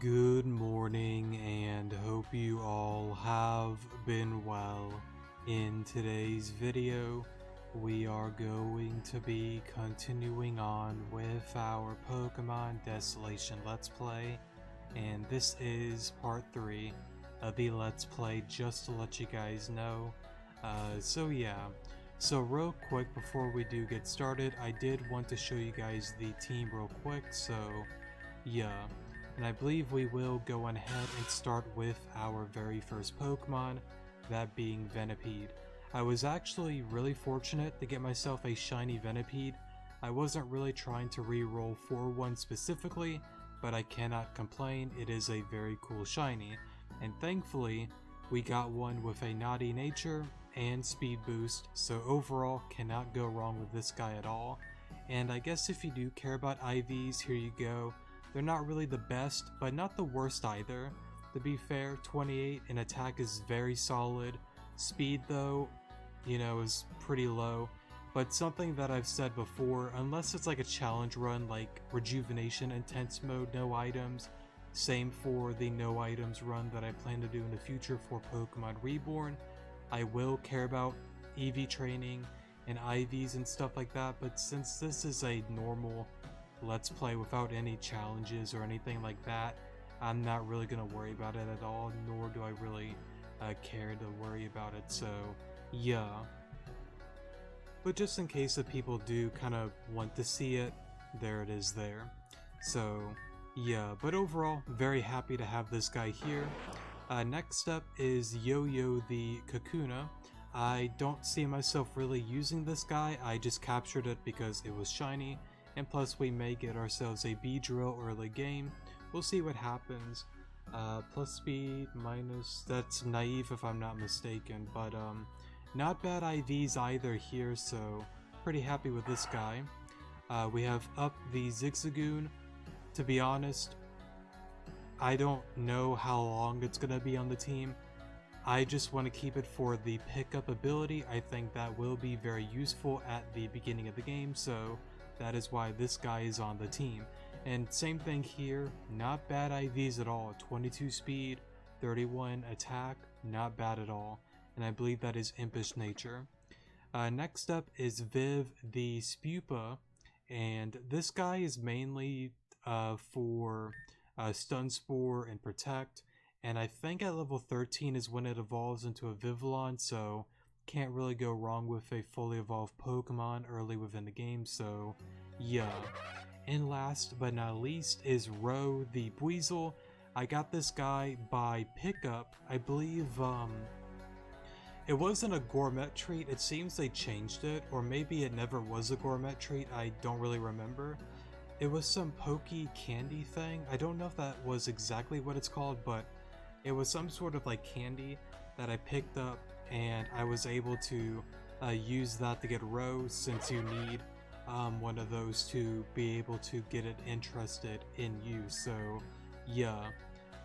Good morning and hope you all have been well. In today's video, we are going to be continuing on with our Pokemon Desolation Let's Play, and this is part 3 of the Let's Play, just to let you guys know. So real quick before we do get started, I did want to show you guys the team real quick, and I believe we will go on ahead and start with our very first Pokemon, that being Venipede. I was actually really fortunate to get myself a shiny Venipede. I wasn't really trying to re-roll for one specifically, but I cannot complain, it is a very cool shiny. And thankfully, we got one with a naughty nature and speed boost, so overall cannot go wrong with this guy at all. And I guess if you do care about IVs, here you go. They're not really the best, but not the worst either. To be fair, 28 in attack is very solid. Speed though, is pretty low. But something that I've said before, unless it's like a challenge run like Rejuvenation Intense Mode, no items. Same for the no items run that I plan to do in the future for Pokemon Reborn. I will care about EV training and IVs and stuff like that, but since this is a normal Let's Play without any challenges or anything like that, I'm not really going to worry about it at all, nor do I really care to worry about it, so yeah. But just in case that people do kind of want to see it, there it is there. So yeah, but overall, very happy to have this guy here. Next up is Yo-Yo the Kakuna. I don't see myself really using this guy, I just captured it because it was shiny. And plus we may get ourselves a Beedrill early game. We'll see what happens. Plus speed, minus, that's naive if I'm not mistaken. But not bad IVs either here, so pretty happy with this guy. We have up the Zigzagoon. To be honest, I don't know how long it's going to be on the team. I just want to keep it for the pickup ability. I think that will be very useful at the beginning of the game, so that is why this guy is on the team. And same thing here, not bad IVs at all. 22 speed, 31 attack, not bad at all. And I believe that is Impish Nature. Next up is Viv the Spupa, and this guy is mainly for Stun Spore and Protect. And I think at level 13 is when it evolves into a Vivillon, so can't really go wrong with a fully evolved Pokemon early within the game, so yeah. And last but not least is Ro the Buizel. I got this guy by pickup. I believe it wasn't a gourmet treat, it seems they changed it, or maybe it never was a gourmet treat, I don't really remember. It was some pokey candy thing. I don't know if that was exactly what it's called, but it was some sort of like candy that I picked up, and I was able to use that to get Rose, since you need one of those to be able to get it interested in you. So yeah,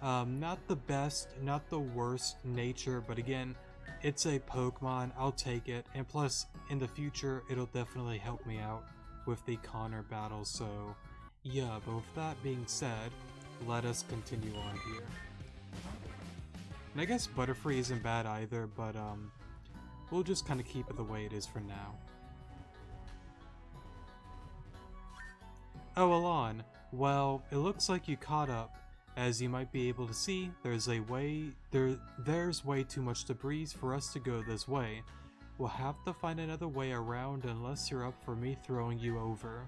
not the best, not the worst nature, but again, it's a Pokemon, I'll take it, and plus in the future it'll definitely help me out with the Connor battle. So yeah, but with that being said, let us continue on here. And I guess Butterfree isn't bad either, but we'll just kind of keep it the way it is for now. Oh, Alon, well, it looks like you caught up. As you might be able to see, there's way too much debris for us to go this way. We'll have to find another way around unless you're up for me throwing you over.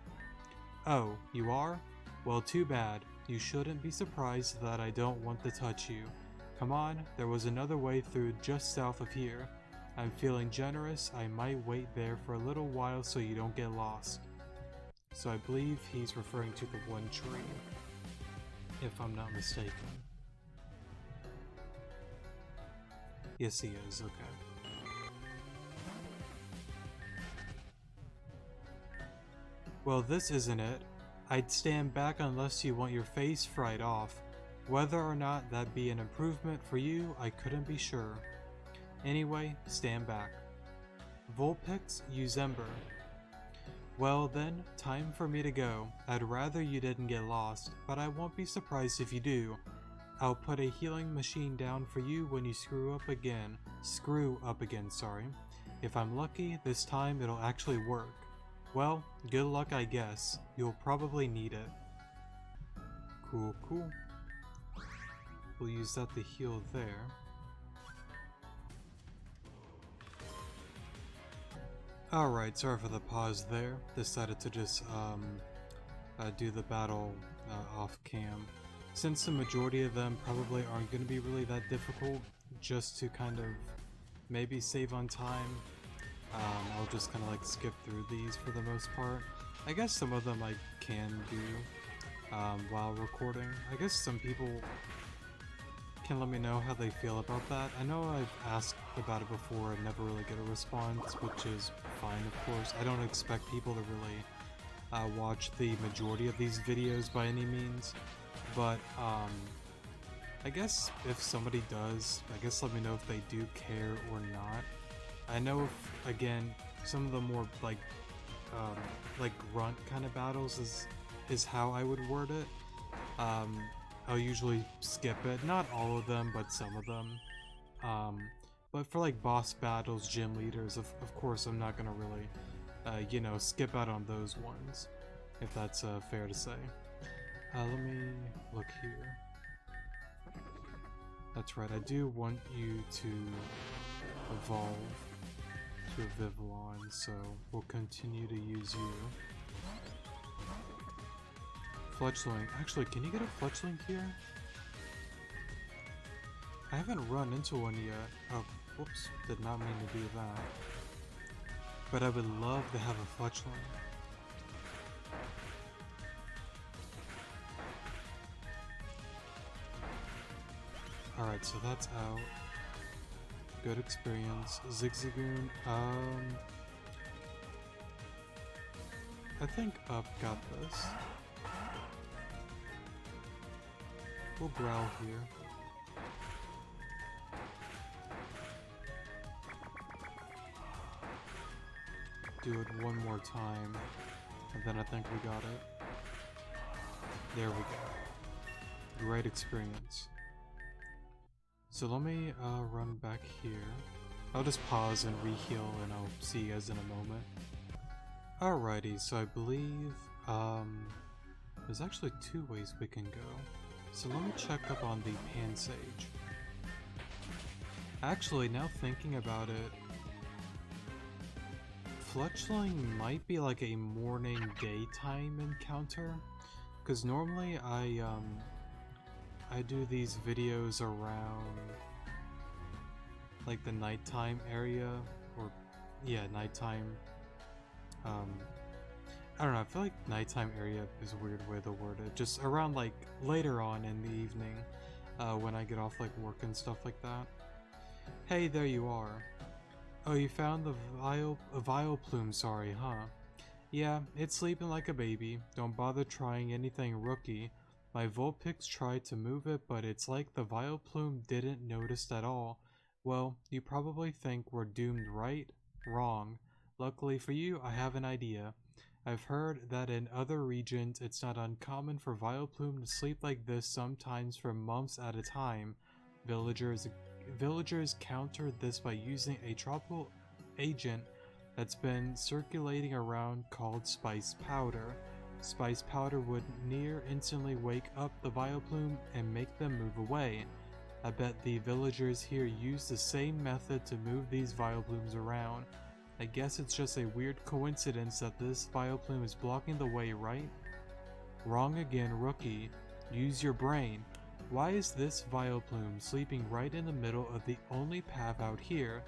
Oh, you are? Well, too bad. You shouldn't be surprised that I don't want to touch you. Come on, there was another way through just south of here. I'm feeling generous, I might wait there for a little while so you don't get lost. So I believe he's referring to the one tree, if I'm not mistaken. Yes, he is, okay. Well, this isn't it. I'd stand back unless you want your face fried off. Whether or not that be an improvement for you, I couldn't be sure. Anyway, stand back. Vulpix Uzember. Well then, time for me to go. I'd rather you didn't get lost, but I won't be surprised if you do. I'll put a healing machine down for you when you screw up again. Sorry. If I'm lucky, this time it'll actually work. Well, good luck I guess. You'll probably need it. Cool, cool. We'll use that to heal there. Alright, sorry for the pause there. Decided to just do the battle off cam. Since the majority of them probably aren't going to be really that difficult, just to kind of maybe save on time, I'll just kind of like skip through these for the most part. I guess some of them I can do while recording. I guess some people can let me know how they feel about that. I know I've asked about it before and never really get a response, which is fine, of course. I don't expect people to really watch the majority of these videos by any means, but I guess if somebody does, I guess let me know if they do care or not. I know if, again, some of the more like grunt kind of battles is how I would word it. I'll usually skip it, not all of them, but some of them. But for like boss battles, gym leaders, of course I'm not gonna really, you know, skip out on those ones, if that's fair to say. Let me look here. That's right, I do want you to evolve to a Vivillon, so we'll continue to use you. Fletchling. Actually, can you get a Fletchling here? I haven't run into one yet. Oh, whoops. Did not mean to do that. But I would love to have a Fletchling. Alright, so that's out. Good experience. Zigzagoon. I think Up got this. We'll growl here. Do it one more time, and then I think we got it. There we go. Great experience. So let me run back here. I'll just pause and re-heal, and I'll see you guys in a moment. Alrighty, so I believe there's actually two ways we can go. So let me check up on the Pansage. Actually, now thinking about it, Fletchling might be like a morning daytime encounter, because normally I do these videos around like the nighttime area, or yeah, nighttime. I don't know, I feel like nighttime area is a weird way to word it. Just around like later on in the evening, when I get off like work and stuff like that. Hey, there you are. Oh, you found the Vileplume, sorry, huh? Yeah, it's sleeping like a baby. Don't bother trying anything rookie. My Vulpix tried to move it, but it's like the Vileplume didn't notice at all. Well, you probably think we're doomed, right? Wrong. Luckily for you, I have an idea. I've heard that in other regions, it's not uncommon for Vileplume to sleep like this sometimes for months at a time. Villagers countered this by using a tropical agent that's been circulating around called spice powder. Spice powder would near instantly wake up the Vileplume and make them move away. I bet the villagers here use the same method to move these Vileplumes around. I guess it's just a weird coincidence that this Vileplume is blocking the way, right? Wrong again, rookie. Use your brain. Why is this Vileplume sleeping right in the middle of the only path out here?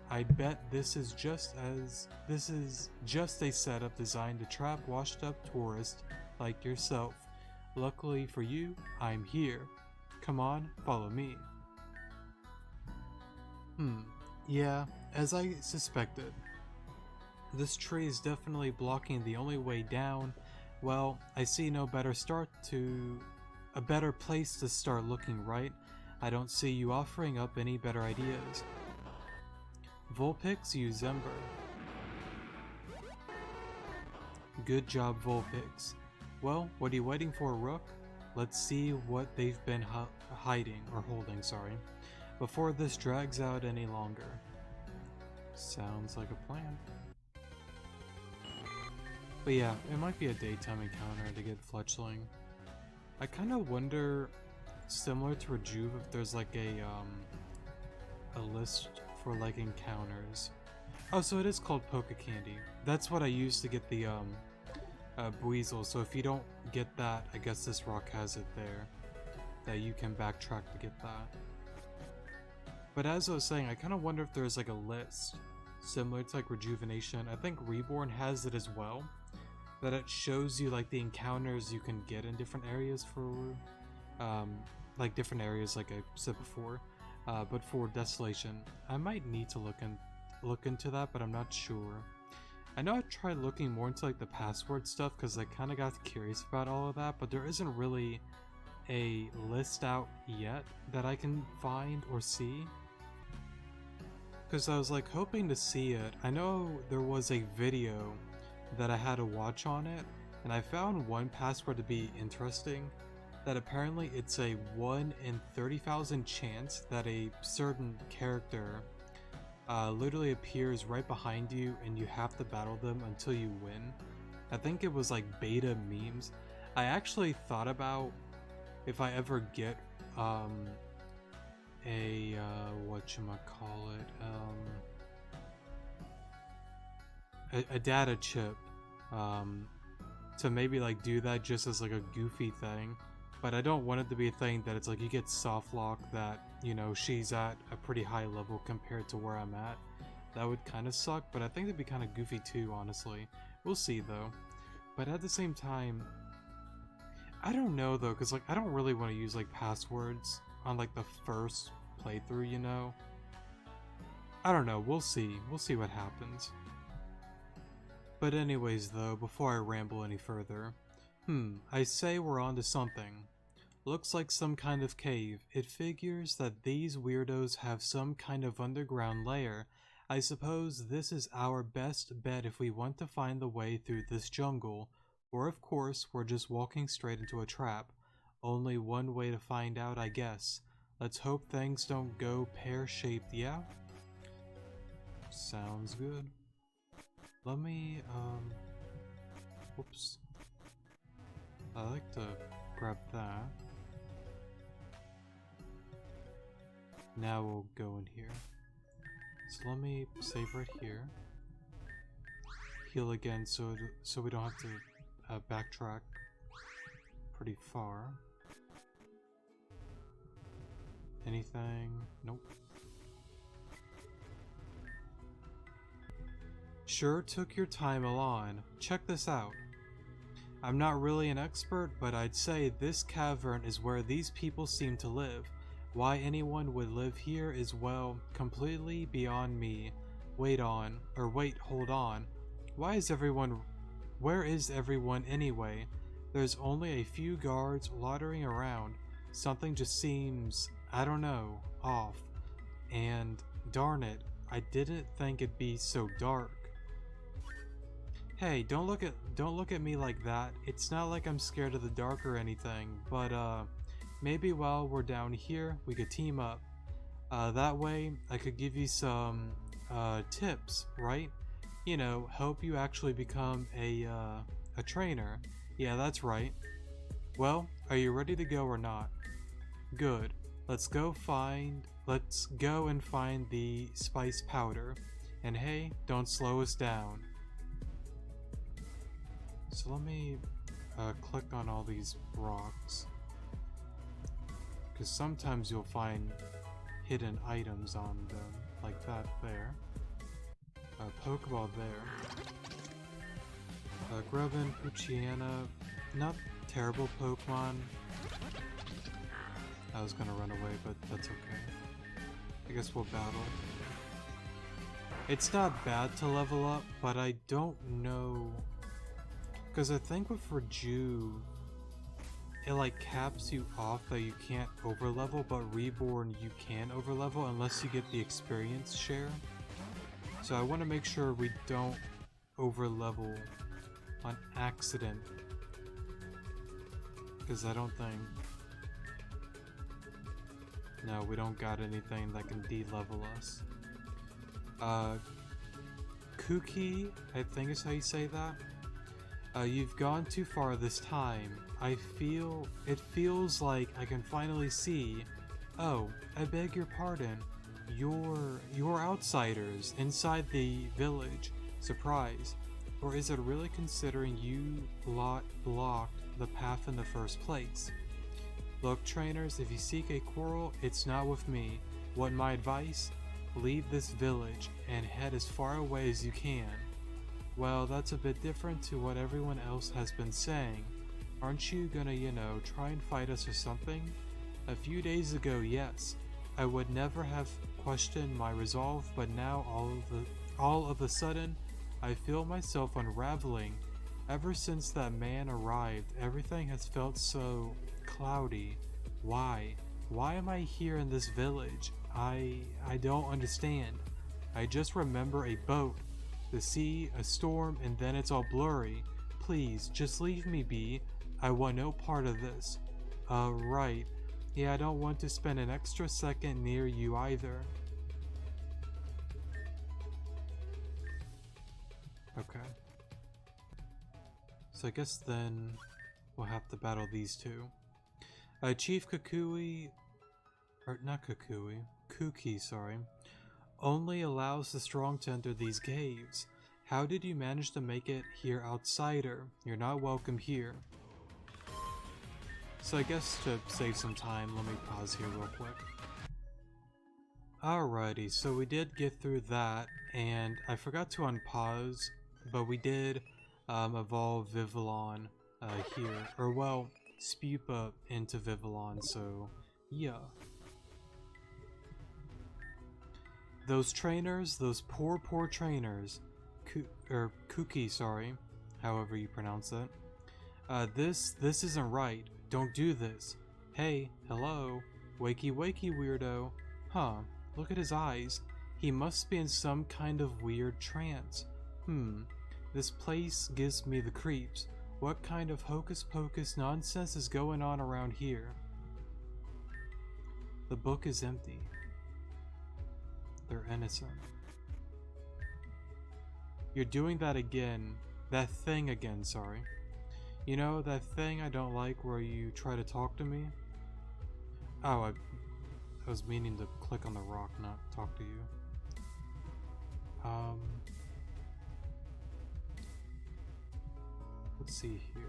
I bet this is just a setup designed to trap washed up tourists like yourself. Luckily for you, I'm here. Come on, follow me. Yeah, as I suspected. This tree is definitely blocking the only way down. Well, I see no better a better place to start looking, right? I don't see you offering up any better ideas. Vulpix, use Ember. Good job, Vulpix. Well, what are you waiting for, Rook? Let's see what they've been hiding, or holding, sorry, before this drags out any longer. Sounds like a plan. But yeah, it might be a daytime encounter to get Fletchling. I kind of wonder, similar to Rejuve, if there's like a list for like encounters. Oh, so it is called Poke Candy. That's what I used to get the Buizel. So if you don't get that, I guess this rock has it there, that you can backtrack to get that. But as I was saying, I kind of wonder if there's like a list similar to like Rejuvenation. I think Reborn has it as well, that it shows you like the encounters you can get in different areas for like different areas, like I said before. But for Desolation, I might need to look into that, but I'm not sure. I know I tried looking more into like the password stuff because I kind of got curious about all of that, but there isn't really a list out yet that I can find or see. Because I was like hoping to see it. I know there was a video that I had to watch on it, and I found one password to be interesting, that apparently it's a 1 in 30,000 chance that a certain character literally appears right behind you and you have to battle them until you win. I think it was like beta memes. I actually thought about if I ever get a data chip to maybe like do that just as like a goofy thing, but I don't want it to be a thing that it's like you get soft lock that, you know, she's at a pretty high level compared to where I'm at. That would kind of suck, but I think it'd be kind of goofy too, honestly. We'll see though. But at the same time, I don't know though, because like I don't really want to use like passwords on like the first playthrough, you know? I don't know, we'll see what happens. But anyways though, before I ramble any further, I say we're on to something. Looks like some kind of cave. It figures that these weirdos have some kind of underground lair. I suppose this is our best bet if we want to find the way through this jungle. Or of course, we're just walking straight into a trap. Only one way to find out, I guess. Let's hope things don't go pear-shaped, yeah? Sounds good. Let me, whoops. I like to grab that. Now we'll go in here. So let me save right here. Heal again so we don't have to backtrack pretty far. Anything? Nope. Sure took your time, Alon. Check this out. I'm not really an expert, but I'd say this cavern is where these people seem to live. Why anyone would live here is, well, completely beyond me. Wait, hold on. Where is everyone anyway? There's only a few guards loitering around. Something just seems, I don't know, off. And darn it, I didn't think it'd be so dark. Hey, don't look at me like that. It's not like I'm scared of the dark or anything, but maybe while we're down here, we could team up. That way, I could give you some tips, right? You know, help you actually become a trainer. Yeah, that's right. Well, are you ready to go or not? Good. Let's go and find the spice powder. And hey, don't slow us down. So let me click on all these rocks, because sometimes you'll find hidden items on them, like that there. Pokeball there. Grubbin, Poochyena, not terrible Pokemon. I was gonna run away, but that's okay. I guess we'll battle. It's not bad to level up, but I don't know. Because I think with Rejuve, it like caps you off that you can't overlevel, but Reborn you can overlevel unless you get the experience share. So I want to make sure we don't overlevel on accident. Because I don't think... No, we don't got anything that can de-level us. Kooky, I think is how you say that. You've gone too far this time. It feels like I can finally see. Oh, I beg your pardon. You're outsiders inside the village. Surprise. Or is it really considering you blocked the path in the first place? Look, trainers, if you seek a quarrel, it's not with me. Want my advice? Leave this village and head as far away as you can. Well, that's a bit different to what everyone else has been saying. Aren't you gonna, try and fight us or something? A few days ago, yes. I would never have questioned my resolve, but now all of a sudden, I feel myself unraveling. Ever since that man arrived, everything has felt so cloudy. Why? Why am I here in this village? I don't understand. I just remember a boat, the sea, a storm, and then it's all blurry. Please, just leave me be. I want no part of this. Right. Yeah, I don't want to spend an extra second near you either. Okay. So I guess then we'll have to battle these two. Chief Kukui, or not Kukui, Kuki, sorry, only allows the strong to enter these caves. How did you manage to make it here, outsider? You're not welcome here. So I guess to save some time, let me pause here real quick. Alrighty, so we did get through that, and I forgot to unpause, but we did evolve Vivillon here, or well, Spupa into Vivillon, so yeah. Those trainers, those poor trainers, Kuki, sorry, however you pronounce it. This isn't right. Don't do this. Hey, hello, wakey weirdo. Huh, look at his eyes. He must be in some kind of weird trance. This place gives me the creeps. What kind of hocus pocus nonsense is going on around here? The book is empty. They're innocent. You're doing that again. That thing again, sorry. You know, that thing I don't like where you try to talk to me? Oh, I was meaning to click on the rock, not talk to you. Let's see here.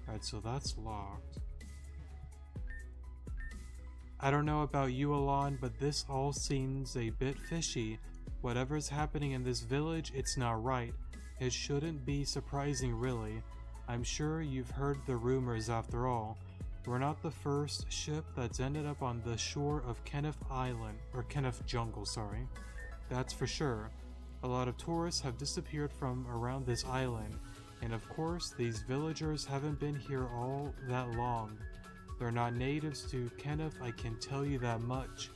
Alright, so that's locked. I don't know about you, Alon, but this all seems a bit fishy. Whatever's happening in this village, it's not right. It shouldn't be surprising, really. I'm sure you've heard the rumors after all. We're not the first ship that's ended up on the shore of Kenneth Island, or Kenneth Jungle, sorry. That's for sure. A lot of tourists have disappeared from around this island, and of course, these villagers haven't been here all that long. They're not natives to Kenneth, I can tell you that much.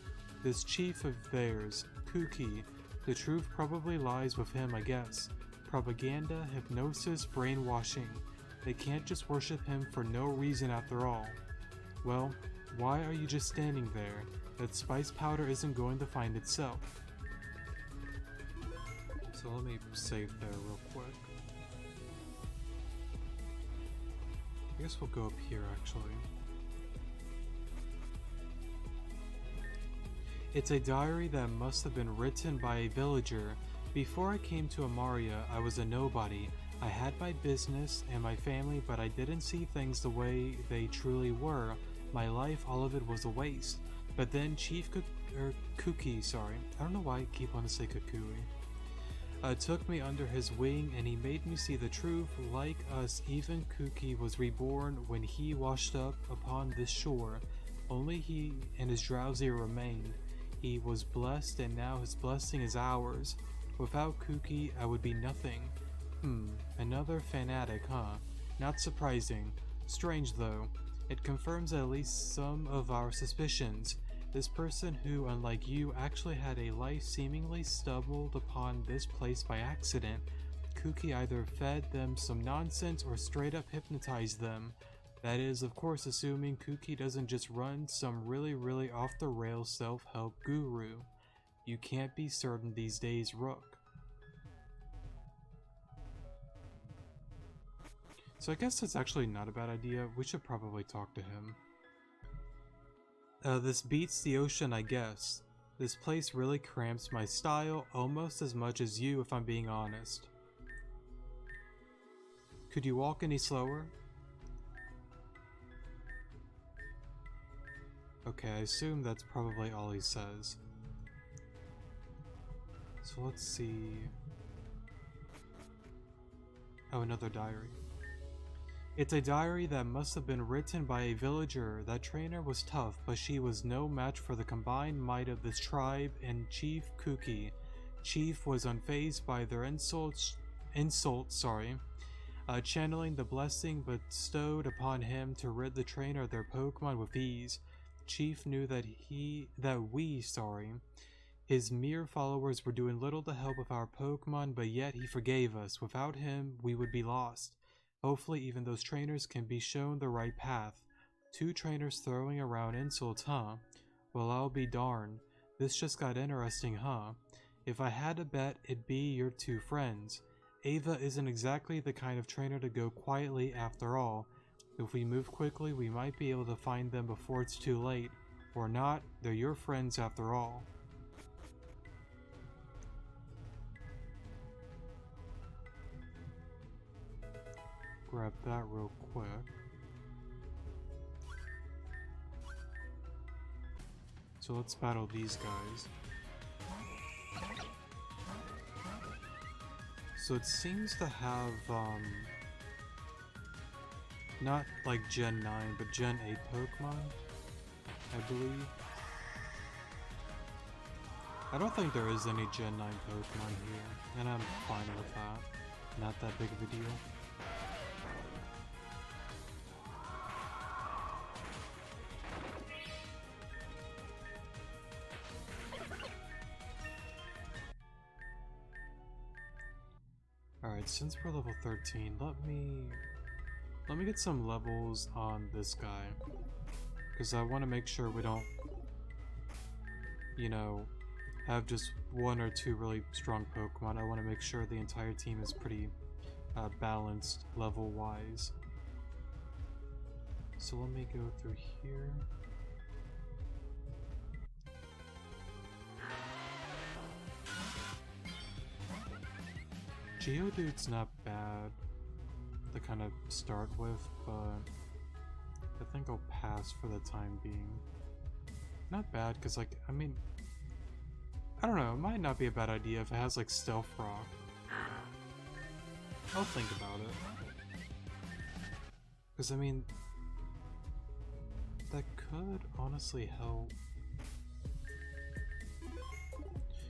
This chief of theirs, Kuki, the truth probably lies with him, I guess. Propaganda, hypnosis, brainwashing. They can't just worship him for no reason after all. Well, why are you just standing there? That spice powder isn't going to find itself. So let me save there real quick. I guess we'll go up here actually. It's a diary that must have been written by a villager. Before I came to Amaria, I was a nobody. I had my business and my family, but I didn't see things the way they truly were. My life, all of it was a waste. But then Chief Kuki, sorry, I don't know why I keep wanting to say Kukui, took me under his wing and he made me see the truth. Like us, even Kuki was reborn when he washed up upon this shore. Only he and his drowsy remained. He was blessed and now his blessing is ours. Without Kuki, I would be nothing. Another fanatic, huh? Not surprising. Strange though. It confirms at least some of our suspicions. This person who, unlike you, actually had a life seemingly stumbled upon this place by accident. Kuki either fed them some nonsense or straight up hypnotized them. That is, of course, assuming Kuki doesn't just run some really off the rails self-help guru. You can't be certain these days, Rook. So I guess it's actually not a bad idea. We should probably talk to him. This beats the ocean, I guess. This place really cramps my style almost as much as you, if I'm being honest. Could you walk any slower? Okay, I assume that's probably all he says. So let's see... Oh, another diary. It's a diary that must have been written by a villager. That trainer was tough, but she was no match for the combined might of this tribe and Chief Kuki. Chief was unfazed by their insults, channeling the blessing bestowed upon him to rid the trainer of their Pokemon with ease. Chief knew that his mere followers were doing little to help with our Pokemon, but yet he forgave us. Without him, we would be lost. Hopefully even those trainers can be shown the right path. 2 trainers throwing around insults, huh? Well, I'll be darned. This just got interesting, huh? If I had to bet, it'd be your 2 friends. Ava isn't exactly the kind of trainer to go quietly after all. If we move quickly, we might be able to find them before it's too late. Or not, they're your friends after all. Grab that real quick. So let's battle these guys. So it seems to have, not like Gen 9, but Gen 8 Pokemon, I believe. I don't think there is any Gen 9 Pokemon here, and I'm fine with that. Not that big of a deal. Alright, since we're level 13, let me get some levels on this guy. Because I want to make sure we don't, you know, have just 1 or 2 really strong Pokemon. I want to make sure the entire team is pretty balanced level-wise. So let me go through here. Geodude's not bad to kind of start with, but I think I'll pass for the time being. Not bad, because, like, I mean, I don't know, it might not be a bad idea if it has, like, Stealth Rock. I'll think about it. Because, I mean, that could honestly help.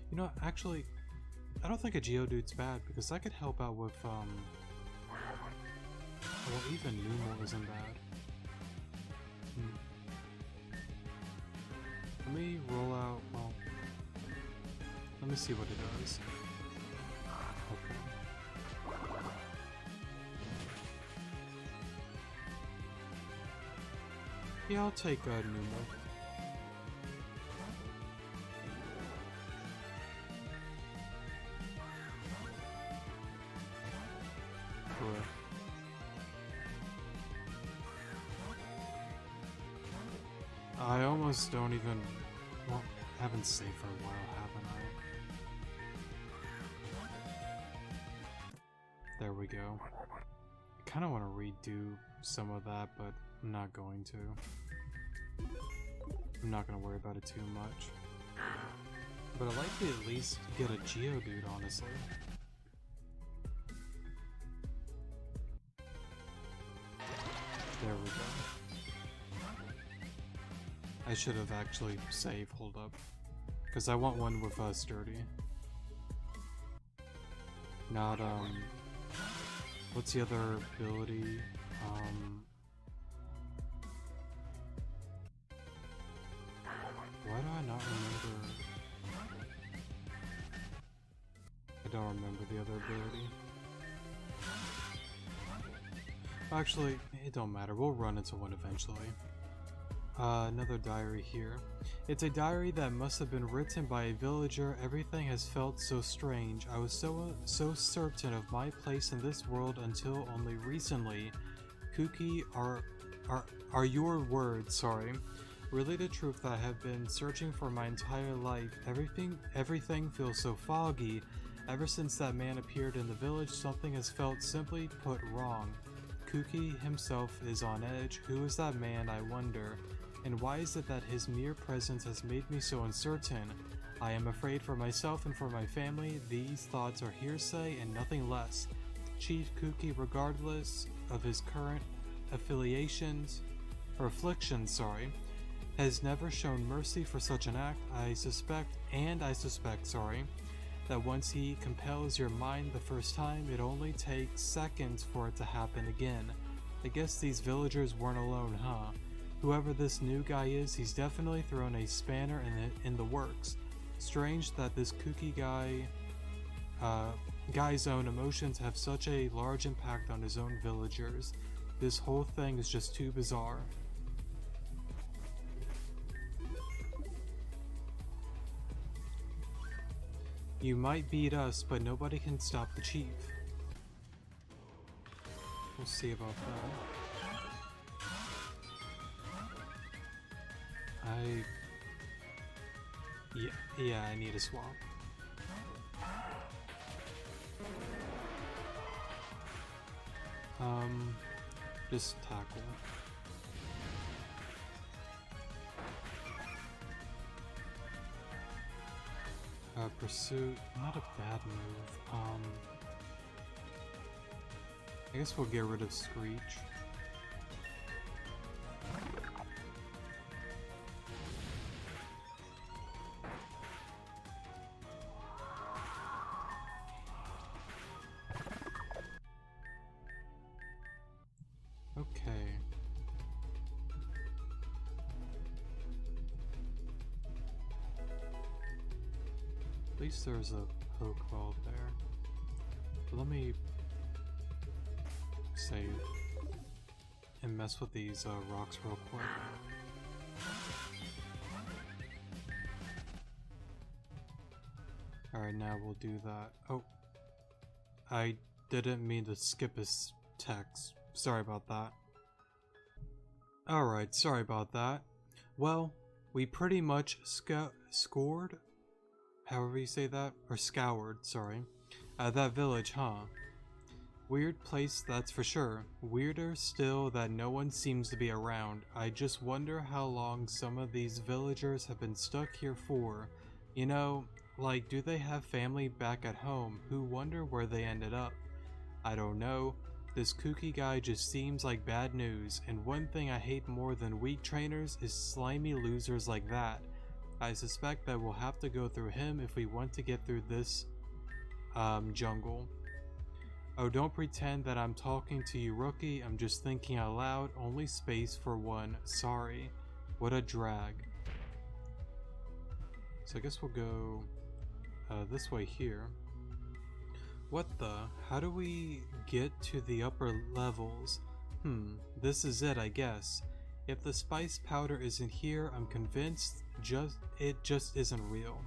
You know, actually, I don't think a Geodude's bad, because that could help out with, well, even Numel isn't bad. Let me roll out, well, let me see what it does. Okay. Yeah, I'll take Numel. I almost don't even, well, haven't saved for a while, haven't I? There we go. I kind of want to redo some of that, but I'm not going to. I'm not going to worry about it too much. But I'd like to at least get a Geodude, honestly. There we go. I should have actually saved, hold up. Because I want one with Sturdy. Not, what's the other ability? Why not remember? I don't remember the other ability. Actually, it don't matter. We'll run into one eventually. Another diary here. It's a diary that must have been written by a villager. Everything has felt so strange. I was so certain of my place in this world until only recently. Kooky are your words, sorry. Really the truth that I have been searching for my entire life. Everything feels so foggy. Ever since that man appeared in the village, something has felt simply put wrong. Kooky himself is on edge. Who is that man, I wonder? And why is it that his mere presence has made me so uncertain? I am afraid for myself and for my family. These thoughts are hearsay and nothing less. Chief Kooky, regardless of his current affiliations, or afflictions, has never shown mercy for such an act. I suspect, that once he compels your mind the first time, it only takes seconds for it to happen again. I guess these villagers weren't alone, huh? Whoever this new guy is, he's definitely thrown a spanner in the works. Strange that this Kooky guy's own emotions have such a large impact on his own villagers. This whole thing is just too bizarre. You might beat us, but nobody can stop the chief. We'll see about that. Yeah, I need a swap. Just tackle. Pursuit, not a bad move. I guess we'll get rid of Screech. Okay. At least there's a Pokeball there. But let me save and mess with these rocks real quick. Alright, now we'll do that. Oh, I didn't mean to skip his text. Sorry about that. Alright, sorry about that. Well, we pretty much scored? However you say that? Or scoured, sorry. That village, huh? Weird place, that's for sure. Weirder still that no one seems to be around. I just wonder how long some of these villagers have been stuck here for. You know, like, do they have family back at home who wonder where they ended up? I don't know. This Kooky guy just seems like bad news, and one thing I hate more than weak trainers is slimy losers like that. I suspect that we'll have to go through him if we want to get through this jungle. Oh, don't pretend that I'm talking to you, rookie. I'm just thinking out loud. Only space for one. Sorry. What a drag. So I guess we'll go this way here. What the? How do we get to the upper levels? This is it, I guess. If the spice powder isn't here, I'm convinced it just isn't real.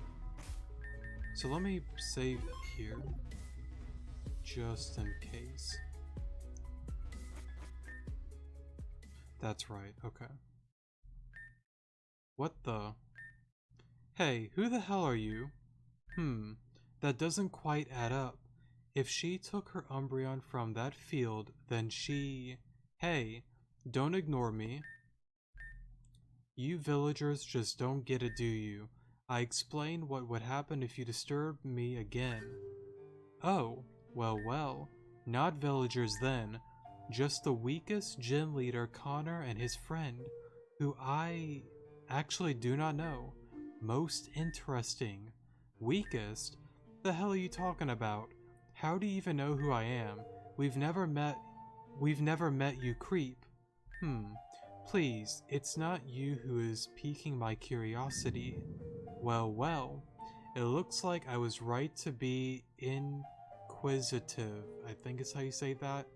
So let me save here, just in case. That's right, okay. What the? Hey, who the hell are you? That doesn't quite add up. If she took her Umbreon from that field, then she... Hey, don't ignore me. You villagers just don't get it, do you? I explained what would happen if you disturbed me again. Oh, well, not villagers then. Just the weakest gym leader, Connor, and his friend, who I actually do not know. Most interesting. Weakest? The hell are you talking about? How do you even know who I am? We've never met, you creep. Please, it's not you who is piquing my curiosity. Well, well, it looks like I was right to be inquisitive. I think is how you say that.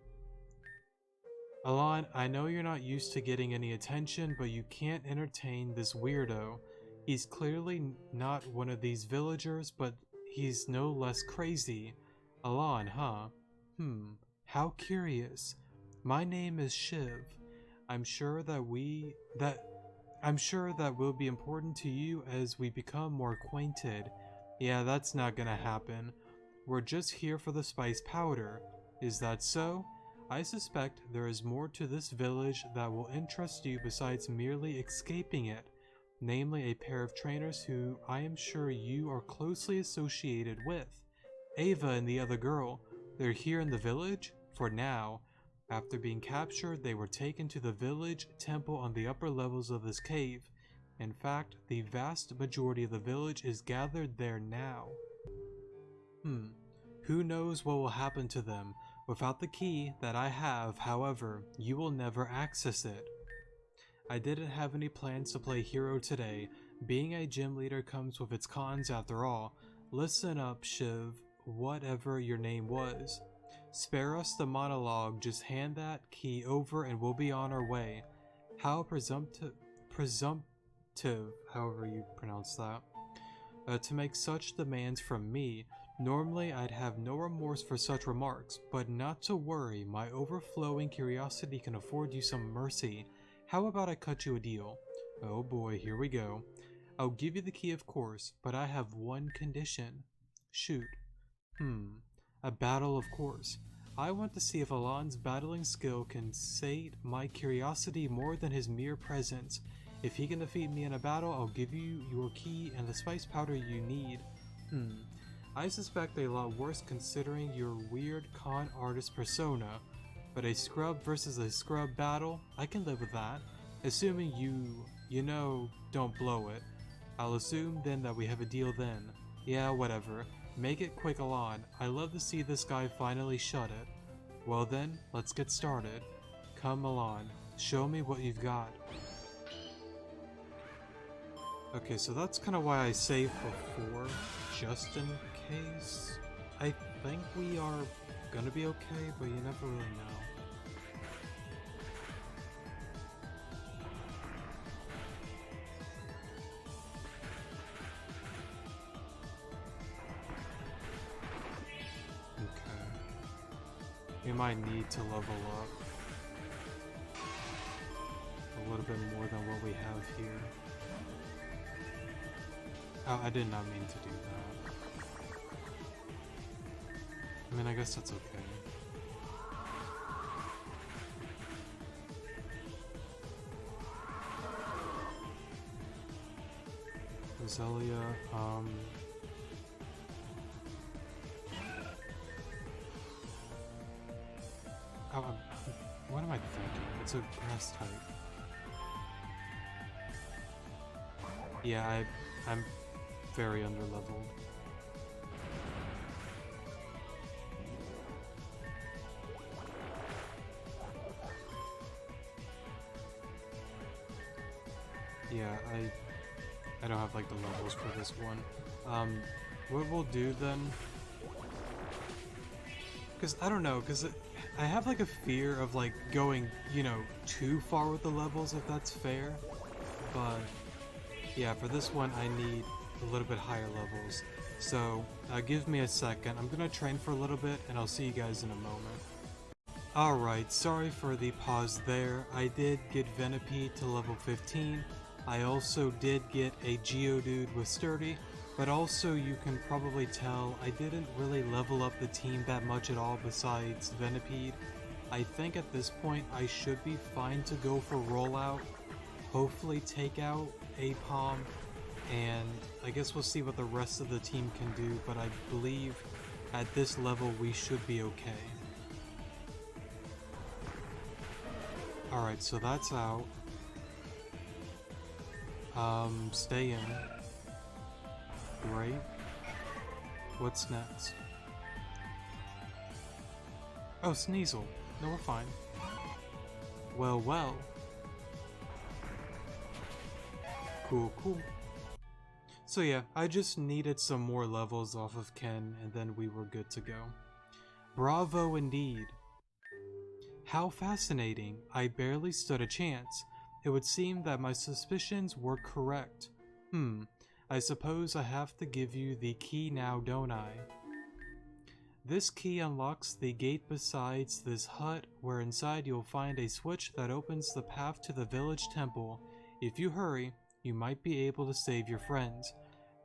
Alon, I know you're not used to getting any attention, but you can't entertain this weirdo. He's clearly not one of these villagers, but he's no less crazy. Alon, huh? How curious. My name is Shiv. I'm sure that will be important to you as we become more acquainted. Yeah, that's not gonna happen. We're just here for the spice powder. Is that so? I suspect there is more to this village that will interest you besides merely escaping it, namely a pair of trainers who I am sure you are closely associated with. Ava and the other girl, they're here in the village? For now. After being captured, they were taken to the village temple on the upper levels of this cave. In fact, the vast majority of the village is gathered there now. Who knows what will happen to them? Without the key that I have, however, you will never access it. I didn't have any plans to play hero today. Being a gym leader comes with its cons after all. Listen up, Shiv, whatever your name was. Spare us the monologue, just hand that key over and we'll be on our way. How presumptive, however you pronounce that, to make such demands from me. Normally I'd have no remorse for such remarks, but not to worry, my overflowing curiosity can afford you some mercy. How about I cut you a deal? Oh boy, here we go. I'll give you the key of course, but I have one condition. Shoot. A battle of course. I want to see if Alon's battling skill can sate my curiosity more than his mere presence. If he can defeat me in a battle, I'll give you your key and the spice powder you need. I suspect a lot worse considering your weird con artist persona, but a scrub versus a scrub battle, I can live with that. Assuming you know, don't blow it. I'll assume then that we have a deal then. Yeah, whatever. Make it quick, Alon. I love to see this guy finally shut it. Well then, let's get started. Come, Alon. Show me what you've got. Okay, so that's kind of why I saved before, just in case. I think we are gonna be okay, but you never really know. We might need to level up a little bit more than what we have here. Oh, I did not mean to do that. I mean, I guess that's okay. Roselia, what am I thinking? It's a grass type. Yeah, I'm very underleveled. Yeah, I don't have like the levels for this one. What we'll do then, because I don't know, because I have like a fear of like going, you know, too far with the levels, if that's fair. But yeah, for this one I need a little bit higher levels. So give me a second. I'm gonna train for a little bit and I'll see you guys in a moment. Alright, sorry for the pause there. I did get Venipede to level 15. I also did get a Geodude with Sturdy, but also you can probably tell I didn't really level up the team that much at all besides Venipede. I think at this point I should be fine to go for rollout, hopefully take out Apom, and I guess we'll see what the rest of the team can do, but I believe at this level we should be okay. Alright, so that's out. Stay in. Great. What's next? Oh, Sneasel. No, we're fine. Well, well. Cool, cool. So yeah, I just needed some more levels off of Ken, and then we were good to go. Bravo indeed. How fascinating. I barely stood a chance. It would seem that my suspicions were correct. I suppose I have to give you the key now, don't I? This key unlocks the gate besides this hut, where inside you'll find a switch that opens the path to the village temple. If you hurry, you might be able to save your friends.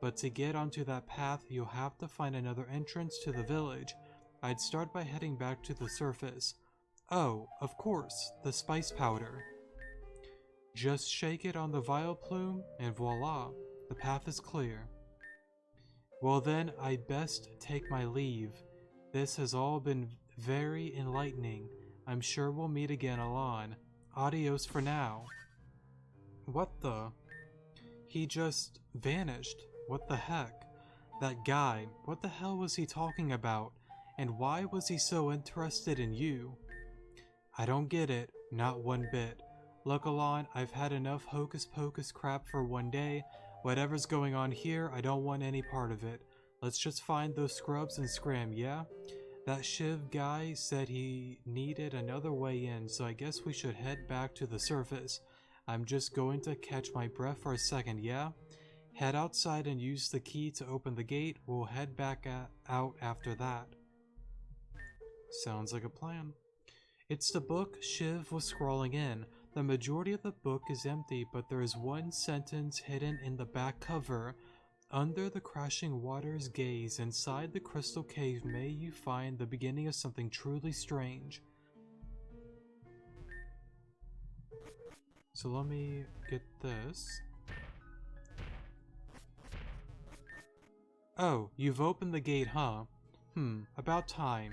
But to get onto that path, you'll have to find another entrance to the village. I'd start by heading back to the surface. Oh, of course, the spice powder. Just shake it on the vial plume, and voila, the path is clear. Well then, I'd best take my leave. This has all been very enlightening. I'm sure we'll meet again along. Adios for now. What the? He just vanished. What the heck? That guy, what the hell was he talking about? And why was he so interested in you? I don't get it, not one bit. Look, Alon, I've had enough hocus pocus crap for one day. Whatever's going on here, I don't want any part of it. Let's just find those scrubs and scram, yeah? That Shiv guy said he needed another way in, so I guess we should head back to the surface. I'm just going to catch my breath for a second, yeah? Head outside and use the key to open the gate. We'll head back out after that. Sounds like a plan. It's the book Shiv was scrawling in. The majority of the book is empty, but there is one sentence hidden in the back cover. Under the crashing water's gaze, inside the crystal cave, may you find the beginning of something truly strange. So let me get this. Oh, you've opened the gate, huh? About time.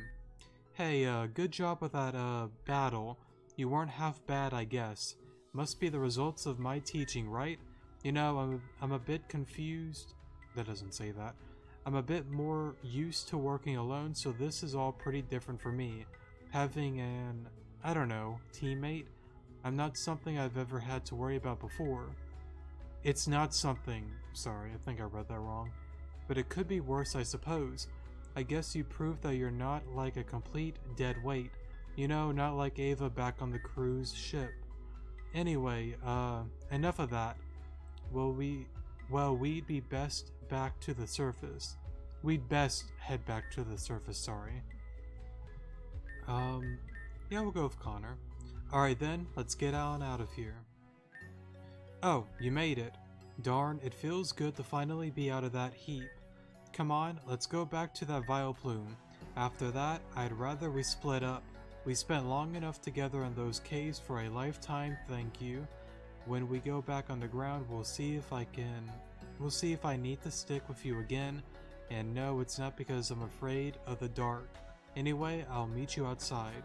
Hey, good job with that, battle. You weren't half bad, I guess. Must be the results of my teaching, right? You know, I'm a bit confused. That doesn't say that. I'm a bit more used to working alone, so this is all pretty different for me. Having an, I don't know, teammate? I'm not something I've ever had to worry about before. It's not something, sorry, I think I read that wrong. But it could be worse, I suppose. I guess you proved that you're not like a complete dead weight. You know, not like Ava back on the cruise ship. Anyway, enough of that. We'd be best back to the surface. We'd best head back to the surface, sorry. Yeah, we'll go with Connor. Alright then, let's get on out of here. Oh, you made it. Darn, it feels good to finally be out of that heap. Come on, let's go back to that vial plume. After that, I'd rather we split up. We spent long enough together in those caves for a lifetime, thank you. When we go back on the ground, we'll see if I need to stick with you again. And no, it's not because I'm afraid of the dark. Anyway, I'll meet you outside.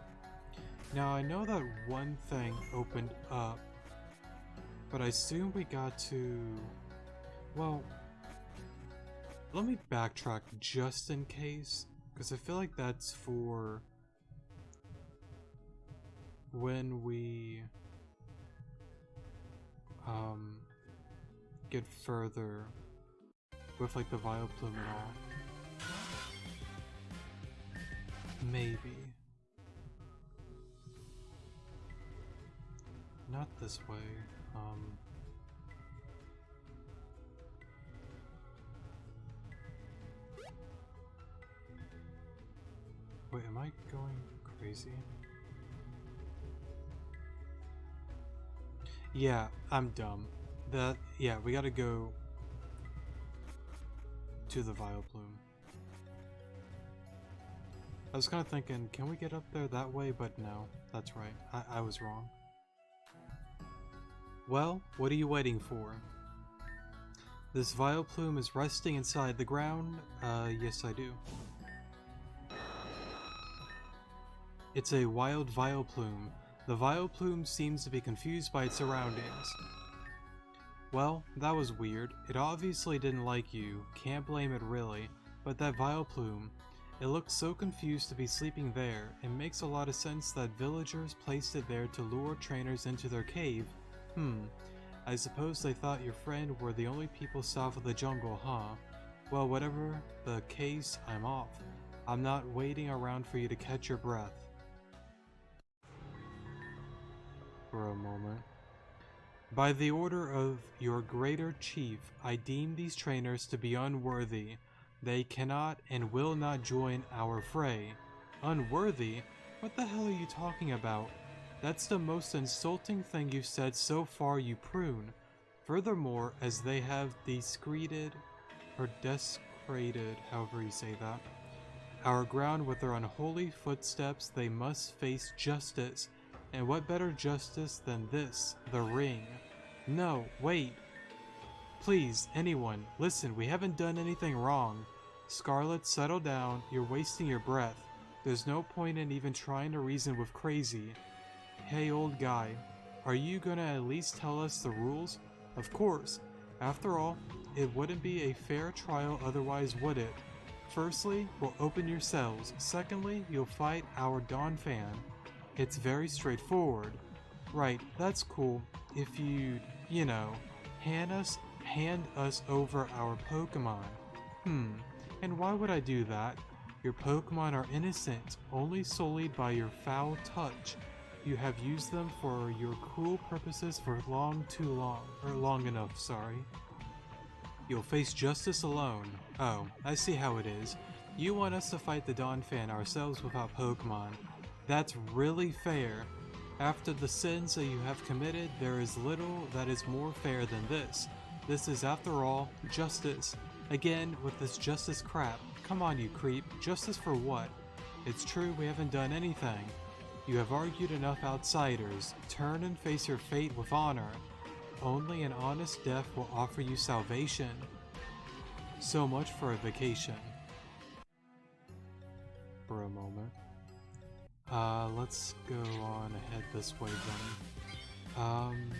Now, I know that one thing opened up, but I assume we got to... Well, let me backtrack just in case, because I feel like that's for when we get further with like the vial plume and all. Maybe. Not this way. Wait, am I going crazy? Yeah, I'm dumb. Yeah, we gotta go to the vial plume. I was kind of thinking, can we get up there that way? But no, that's right. I was wrong. Well, what are you waiting for? This vial plume is resting inside the ground? Yes I do. It's a wild vial plume. The vial plume seems to be confused by its surroundings. Well, that was weird. It obviously didn't like you. Can't blame it really. But that vial plume, it looked so confused to be sleeping there. It makes a lot of sense that villagers placed it there to lure trainers into their cave. I suppose they thought your friend were the only people south of the jungle, huh? Well, whatever the case, I'm off. I'm not waiting around for you to catch your breath. For a moment. By the order of your greater chief, I deem these trainers to be unworthy. They cannot and will not join our fray. Unworthy? What the hell are you talking about? That's the most insulting thing you've said so far, you prune. Furthermore, as they have desecrated, however you say that, our ground with their unholy footsteps, they must face justice. And what better justice than this, the ring? No, wait. Please, anyone, listen, we haven't done anything wrong. Scarlet, settle down, you're wasting your breath. There's no point in even trying to reason with crazy. Hey old guy, are you gonna at least tell us the rules? Of course. After all, it wouldn't be a fair trial otherwise, would it? Firstly, we'll open your cells. Secondly, you'll fight our Dawn fan. It's very straightforward. Right, that's cool. If you'd, hand us over our Pokemon. And why would I do that? Your Pokemon are innocent, only sullied by your foul touch. You have used them for your cruel purposes for long enough, sorry. You'll face justice alone. Oh, I see how it is. You want us to fight the Dawn fan ourselves without Pokemon. That's really fair. After the sins that you have committed, there is little that is more fair than this. This is, after all, justice. Again, with this justice crap. Come on, you creep. Justice for what? It's true we haven't done anything. You have argued enough, outsiders. Turn and face your fate with honor. Only an honest death will offer you salvation. So much for a vacation. For a moment. Let's go on ahead this way then.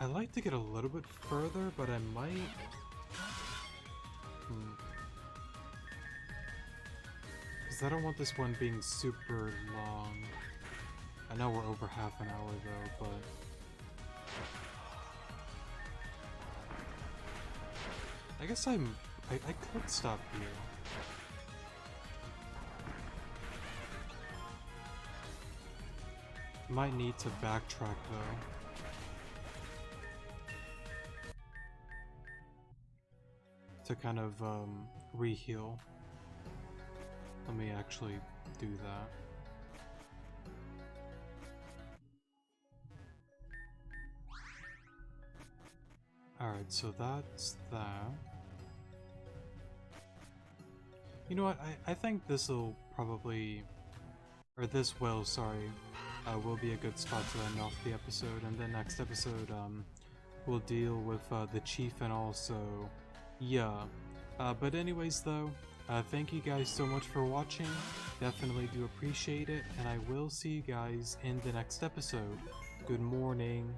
I'd like to get a little bit further, but I might... Because I don't want this one being super long. I know we're over half an hour though, but... I guess I could stop here. Might need to backtrack though. To kind of re-heal. Let me actually do that. Alright, so that's that. You know what, I think this'll probably... Or this will, sorry, will be a good spot to end off the episode, and the next episode, we'll deal with the chief and also... Yeah. But anyways though, thank you guys so much for watching, definitely do appreciate it, and I will see you guys in the next episode. Good morning.